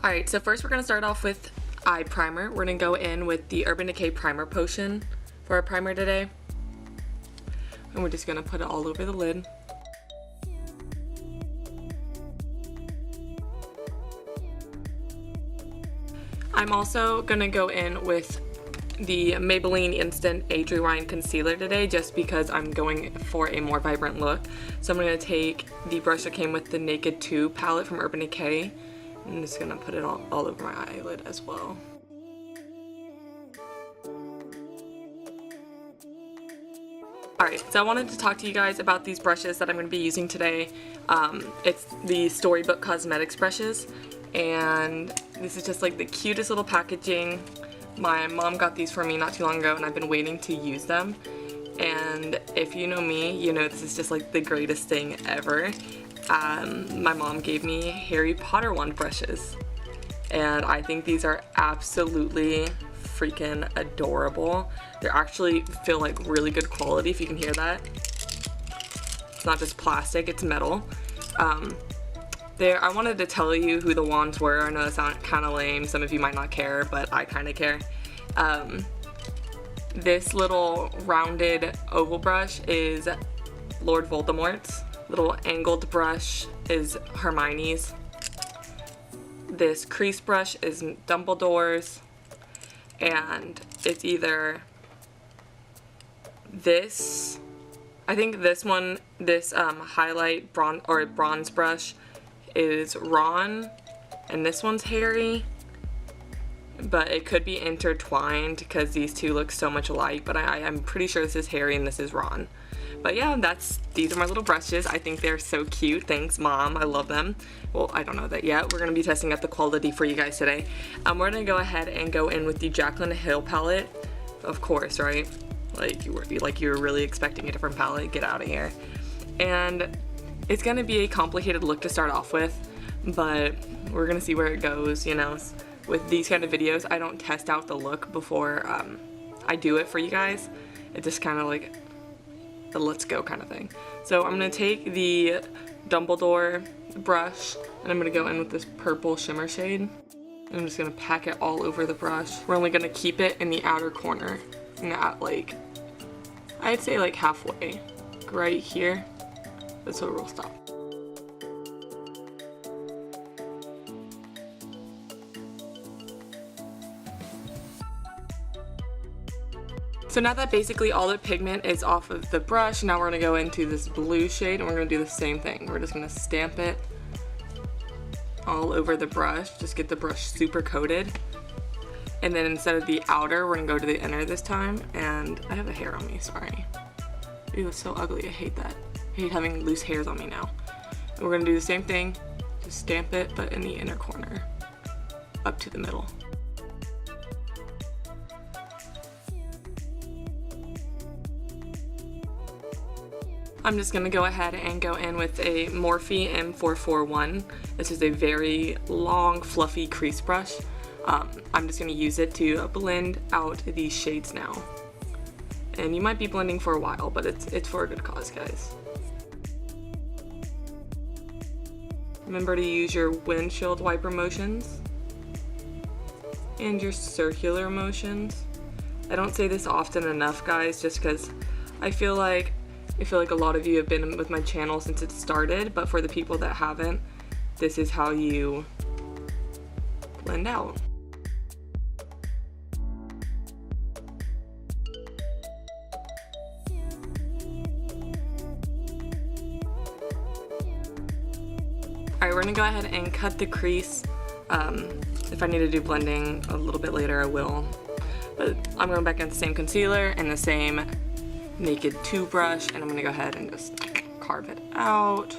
Alright, so first we're going to start off with eye primer. We're going to go in with the Urban Decay Primer Potion for our primer today. And we're just going to put it all over the lid. I'm also going to go in with the Maybelline Instant Age Rewind Concealer today just because I'm going for a more vibrant look. So I'm going to take the brush that came with the Naked 2 palette from Urban Decay. I'm just going to put it all over my eyelid as well. Alright, so I wanted to talk to you guys about these brushes that I'm going to be using today. It's the Storybook Cosmetics brushes, and this is just like the cutest little packaging. My mom got these for me not too long ago and I've been waiting to use them. And if you know me, you know this is just like the greatest thing ever. My mom gave me Harry Potter wand brushes. And I think these are absolutely freaking adorable. They actually feel like really good quality, if you can hear that. It's not just plastic, it's metal. I wanted to tell you who the wands were. I know that sounds kind of lame, some of you might not care, but I kind of care. This little rounded oval brush is Lord Voldemort's. Little angled brush is Hermione's. This crease brush is Dumbledore's. And it's either this, I think this one, this highlight bronze brush is Ron, and this one's Harry, but it could be intertwined because these two look so much alike, but I'm pretty sure this is Harry and this is Ron. But yeah, these are my little brushes. I think they're so cute. Thanks, Mom. I love them. Well, I don't know that yet. We're going to be testing out the quality for you guys today. We're going to go ahead and go in with the Jaclyn Hill palette. Of course, right? Like you were really expecting a different palette. Get out of here. And it's going to be a complicated look to start off with, but we're going to see where it goes, you know. With these kind of videos, I don't test out the look before I do it for you guys. It's just kind of like a let's go kind of thing. So I'm going to take the Dumbledore brush, and I'm going to go in with this purple shimmer shade. And I'm just going to pack it all over the brush. We're only going to keep it in the outer corner, not like, I'd say like halfway, right here. That's where we'll stop. So now that basically all the pigment is off of the brush, now we're going to go into this blue shade and we're going to do the same thing. We're just going to stamp it all over the brush, just get the brush super coated. And then instead of the outer, we're going to go to the inner this time. And I have a hair on me, sorry. Ew, it's so ugly, I hate that. I hate having loose hairs on me now. And we're going to do the same thing, just stamp it, but in the inner corner, up to the middle. I'm just going to go ahead and go in with a Morphe M441. This is a very long, fluffy crease brush. I'm just going to use it to blend out these shades now. And you might be blending for a while, but it's for a good cause, guys. Remember to use your windshield wiper motions and your circular motions. I don't say this often enough, guys, just because I feel like a lot of you have been with my channel since it started, but for the people that haven't, this is how you blend out. Alright, we're going to go ahead and cut the crease. If I need to do blending a little bit later, I will. But I'm going back in the same concealer and the same Naked 2 brush, and I'm going to go ahead and just carve it out.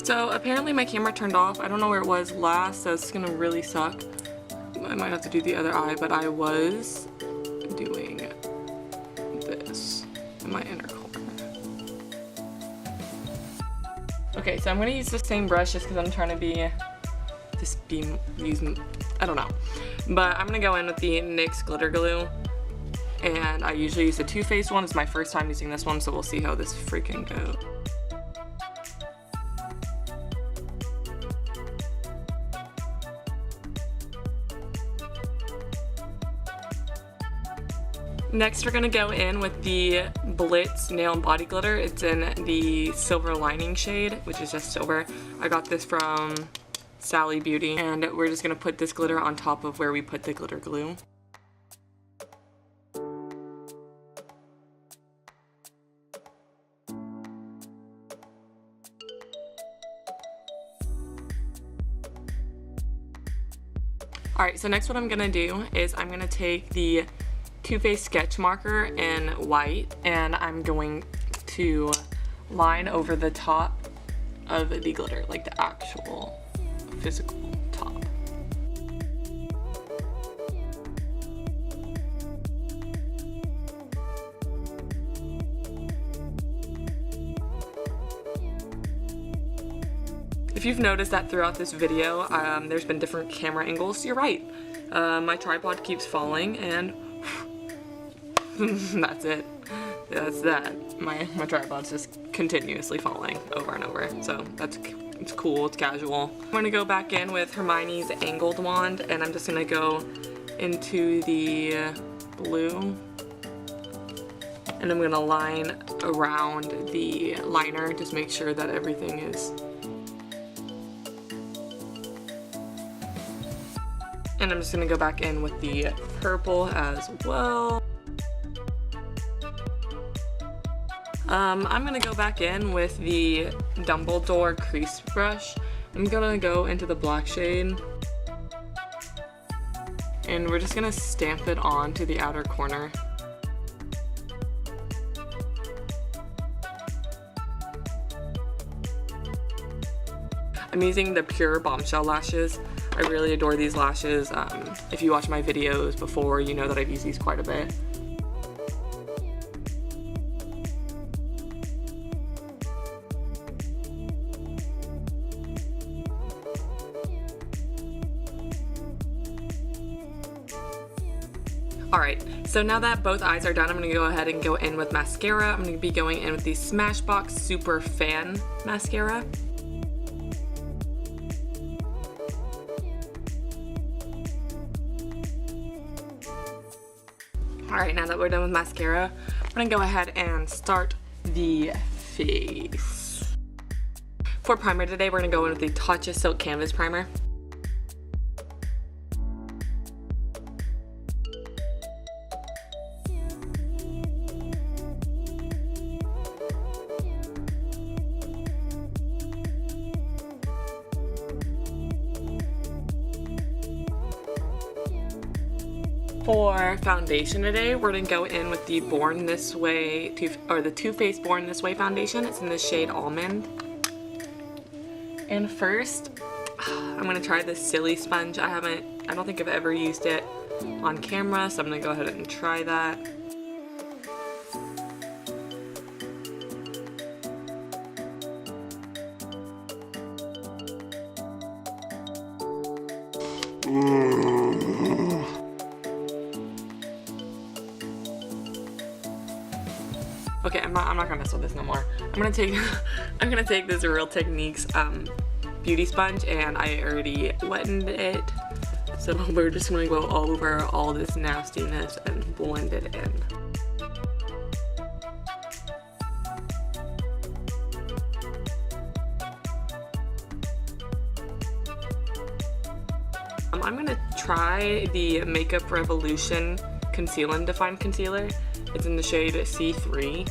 So apparently my camera turned off. I don't know where it was last, so it's gonna really suck. I might have to do the other eye, but I was doing this in my inner corner. Okay, so I'm gonna use the same brush just because I'm trying to use I don't know. But I'm gonna go in with the NYX Glitter Glue. And I usually use the Too Faced one. It's my first time using this one, so we'll see how this freaking goes. Next, we're gonna go in with the Blitz Nail and Body Glitter. It's in the Silver Lining shade, which is just silver. I got this from Sally Beauty, and we're just gonna put this glitter on top of where we put the glitter glue. Alright, so next what I'm gonna do is I'm gonna take the Too Faced sketch marker in white, and I'm going to line over the top of the glitter, like the actual physical top. If you've noticed that throughout this video, there's been different camera angles, you're right. My tripod keeps falling, and that's it. That's that. My tripod's just continuously falling over and over. So it's cool, it's casual. I'm gonna go back in with Hermione's angled wand, and I'm just gonna go into the blue, and I'm gonna line around the liner, just make sure that everything is. And I'm just gonna go back in with the purple as well. I'm gonna go back in with the Dumbledore crease brush. I'm gonna go into the black shade, and we're just gonna stamp it onto the outer corner. I'm using the PUR Bombshell lashes. I really adore these lashes. If you watch my videos before, you know that I've used these quite a bit. Alright, so now that both eyes are done, I'm going to go ahead and go in with mascara. I'm going to be going in with the Smashbx SuperFan mascara. Alright, now that we're done with mascara, I'm going to go ahead and start the face. For primer today, we're going to go in with the Tatcha Silk Canvas Primer. For foundation today, we're going to go in with the Born This Way, the Too Faced Born This Way foundation. It's in the shade Almond. And first, I'm going to try this Silly Sponge. I don't think I've ever used it on camera, so I'm going to go ahead and try that. Okay, I'm not gonna mess with this no more. I'm gonna take this Real Techniques beauty sponge, and I already wetted it. So we're just gonna go over all this nastiness and blend it in. I'm gonna try the Makeup Revolution Conceal and Define Concealer. It's in the shade C3.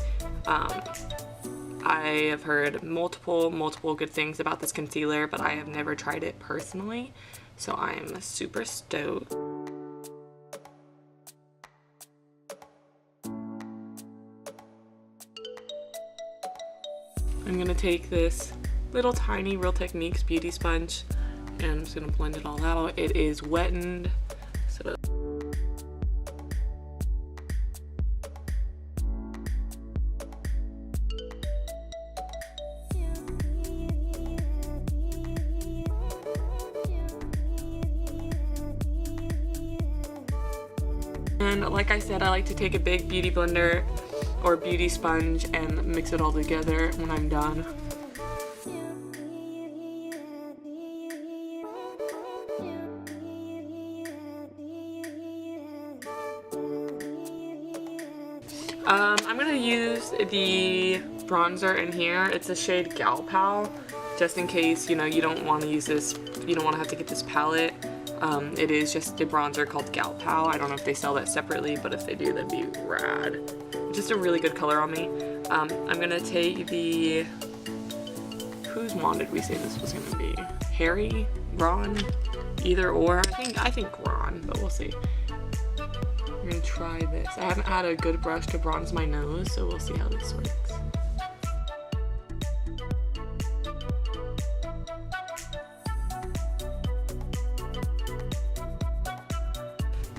I have heard multiple good things about this concealer, but I have never tried it personally, so I'm super stoked. I'm gonna take this little tiny Real Techniques beauty sponge, and I'm just gonna blend it all out. It is wetted, so And like I said, I like to take a big beauty blender or beauty sponge and mix it all together when I'm done. I'm gonna use the bronzer in here. It's a shade Gal Pal, just in case, you know, you don't want to use this, you don't want to have to get this palette. It is just a bronzer called Gal Pal. I don't know if they sell that separately, but if they do, that'd be rad. Just a really good color on me. I'm gonna take the, whose wand did we say this was gonna be? Harry? Ron? Either or. I think Ron, but we'll see. I'm gonna try this. I haven't had a good brush to bronze my nose, so we'll see how this works.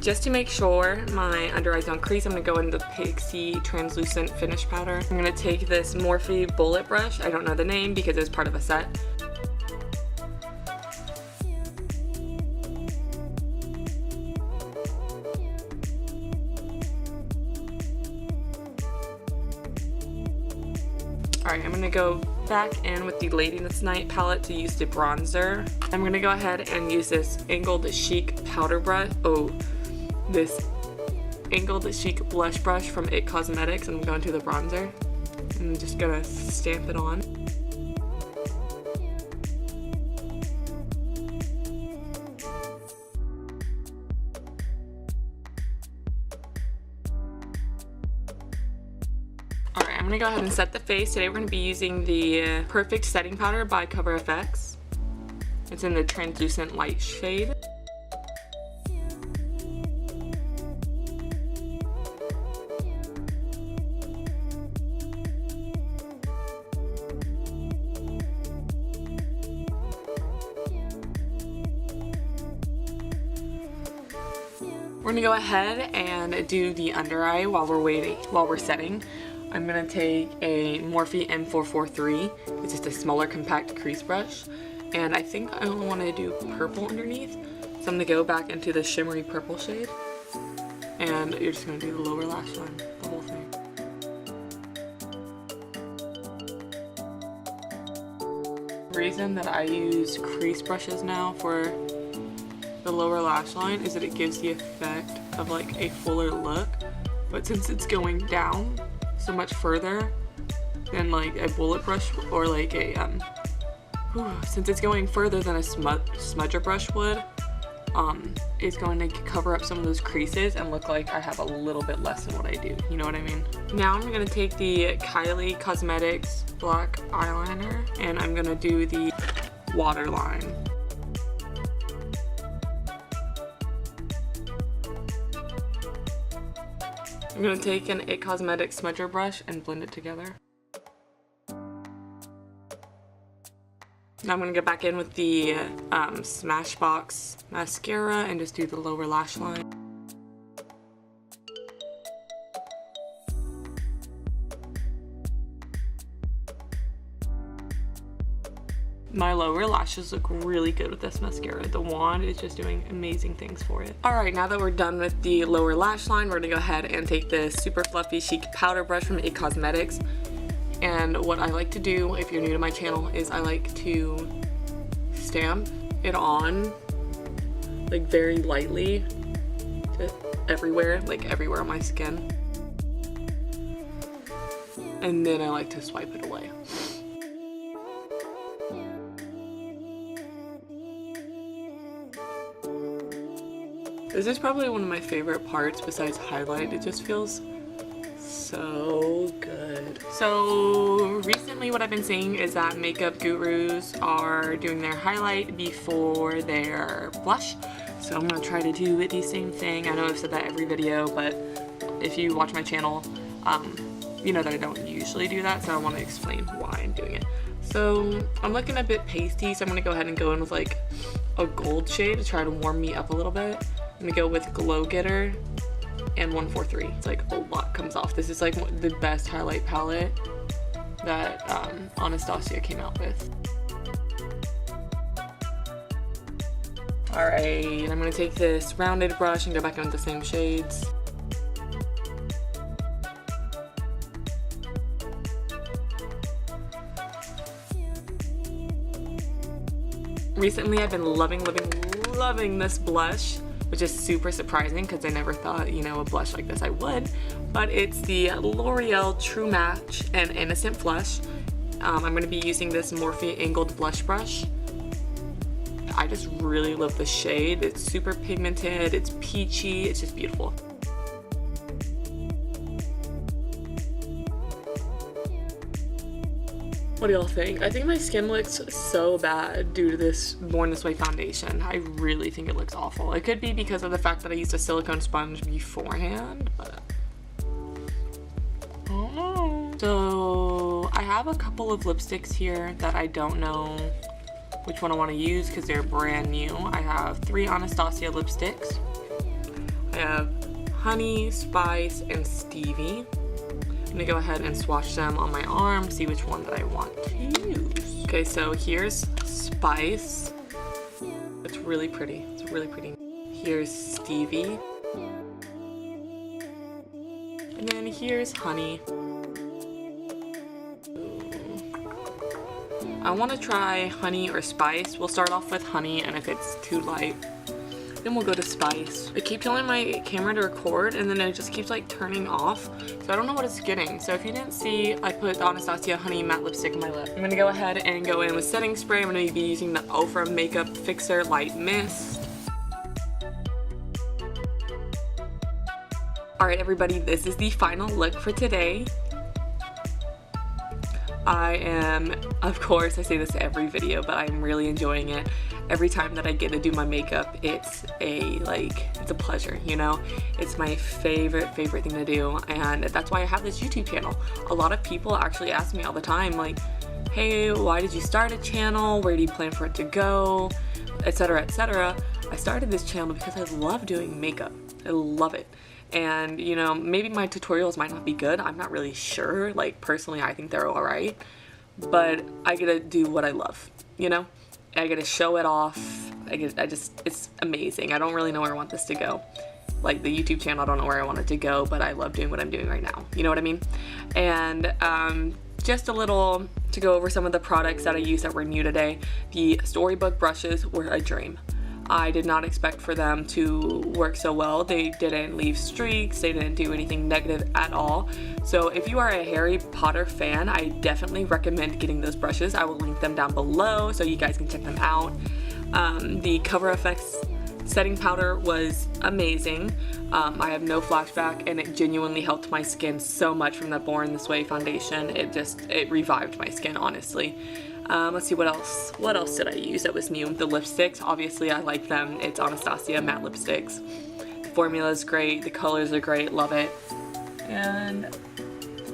Just to make sure my under eyes don't crease, I'm going to go in the Pixi translucent finish powder. I'm going to take this Morphe bullet brush. I don't know the name because it was part of a set. Alright, I'm going to go back in with the Lady This Night palette to use the bronzer. I'm going to go ahead and use this Angled Chic powder brush. This Angled Chic blush brush from IT Cosmetics. I'm going to the bronzer. I'm just gonna stamp it on. Alright, I'm gonna go ahead and set the face. Today we're gonna be using the Perfect Setting Powder by CoverFX. It's in the translucent light shade. We're gonna go ahead and do the under eye while we're setting. I'm gonna take a Morphe M443. It's just a smaller compact crease brush. And I think I only want to do purple underneath. So I'm gonna go back into the shimmery purple shade. And you're just gonna do the lower lash line, the whole thing. The reason that I use crease brushes now for the lower lash line is that it gives the effect of like a fuller look, but since it's going down so much further than like a bullet brush or like a since it's going further than a smudger brush would, it's going to cover up some of those creases and look like I have a little bit less than what I do, you know what I mean? Now I'm gonna take the Kylie Cosmetics black eyeliner and I'm gonna do the waterline. I'm going to take an IT Cosmetics smudger brush and blend it together. Now I'm going to get back in with the Smashbx mascara and just do the lower lash line. My lower lashes look really good with this mascara. The wand is just doing amazing things for it. Alright, now that we're done with the lower lash line, we're going to go ahead and take this super fluffy chic powder brush from IT Cosmetics. And what I like to do, if you're new to my channel, is I like to stamp it on like very lightly to everywhere, like everywhere on my skin. And then I like to swipe it away. This is probably one of my favorite parts besides highlight. It just feels so good. So recently what I've been seeing is that makeup gurus are doing their highlight before their blush. So I'm gonna try to do the same thing. I know I've said that every video, but if you watch my channel, you know that I don't usually do that, so I want to explain why I'm doing it. So I'm looking a bit pasty, so I'm gonna go ahead and go in with like a gold shade to try to warm me up a little bit. I'm gonna go with Glow Getter and 143. It's like a lot comes off. This is like the best highlight palette that Anastasia came out with. Alright, I'm gonna take this rounded brush and go back in with the same shades. Recently I've been loving this blush, which is super surprising because I never thought, you know, a blush like this I would. But it's the Loreal True Match and Innocent Flush. I'm going to be using this Morphe angled blush brush. I just really love the shade. It's super pigmented, it's peachy, it's just beautiful. What do y'all think? I think my skin looks so bad due to this Born This Way foundation. I really think it looks awful. It could be because of the fact that I used a silicone sponge beforehand, but I don't know. So I have a couple of lipsticks here that I don't know which one I want to use because they're brand new. I have 3 Anastasia lipsticks. I have Honey, Spice, and Stevie. I'm gonna go ahead and swatch them on my arm, see which one that I want to use. Okay, so here's Spice. It's really pretty. It's really pretty. Here's Stevie. And then here's Honey. I want to try Honey or Spice. We'll start off with Honey, and if it's too light, then we'll go to Spice. I keep telling my camera to record and then it just keeps like turning off. So I don't know what it's getting. So if you didn't see, I put the Anastasia Honey Matte Lipstick on my lip. I'm gonna go ahead and go in with setting spray. I'm gonna be using the OFRA Makeup Fixer Light Mist. Alright everybody, this is the final look for today. I am, of course, I say this every video, but I'm really enjoying it. Every time that I get to do my makeup, it's a pleasure, you know? It's my favorite thing to do, and that's why I have this YouTube channel. A lot of people actually ask me all the time, like, hey, why did you start a channel? Where do you plan for it to go? Etc, etc. I started this channel because I love doing makeup. I love it. And, you know, maybe my tutorials might not be good. I'm not really sure. Like, personally, I think they're alright. But I get to do what I love, you know? I get to show it off. It's amazing. I don't really know where I want this to go. Like, the YouTube channel, I don't know where I want it to go, but I love doing what I'm doing right now. You know what I mean? And, just a little to go over some of the products that I used that were new today. The Storybook brushes were a dream. I did not expect for them to work so well. They didn't leave streaks, they didn't do anything negative at all. So if you are a Harry Potter fan, I definitely recommend getting those brushes. I will link them down below so you guys can check them out. The Cover FX setting powder was amazing. I have no flashback and it genuinely helped my skin so much from the Born This Way foundation. It revived my skin, honestly. Let's see, what else? What else did I use that was new? The lipsticks, obviously I like them. It's Anastasia matte lipsticks. The formula is great, the colors are great, love it. And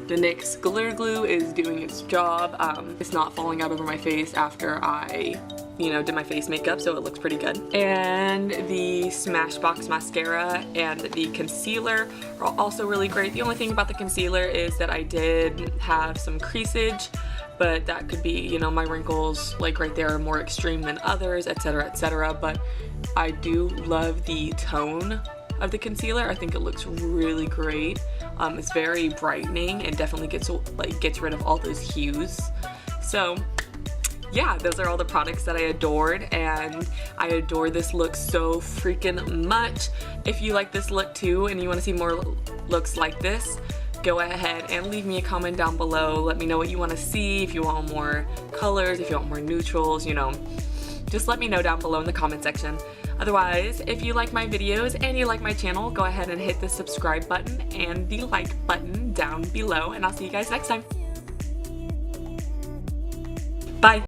the NYX Glitter Glue is doing its job. It's not falling out over my face after I, you know, did my face makeup, so it looks pretty good. And the Smashbx mascara and the concealer are also really great. The only thing about the concealer is that I did have some creasage, but that could be, you know, my wrinkles like right there are more extreme than others, etc, etc. But I do love the tone of the concealer. I think it looks really great. It's very brightening and definitely gets rid of all those hues. So yeah, those are all the products that I adored, and I adore this look so freaking much. If you like this look too and you want to see more looks like this, go ahead and leave me a comment down below. Let me know what you want to see, if you want more colors, if you want more neutrals, you know, just let me know down below in the comment section. Otherwise, if you like my videos and you like my channel, go ahead and hit the subscribe button and the like button down below, and I'll see you guys next time. Bye!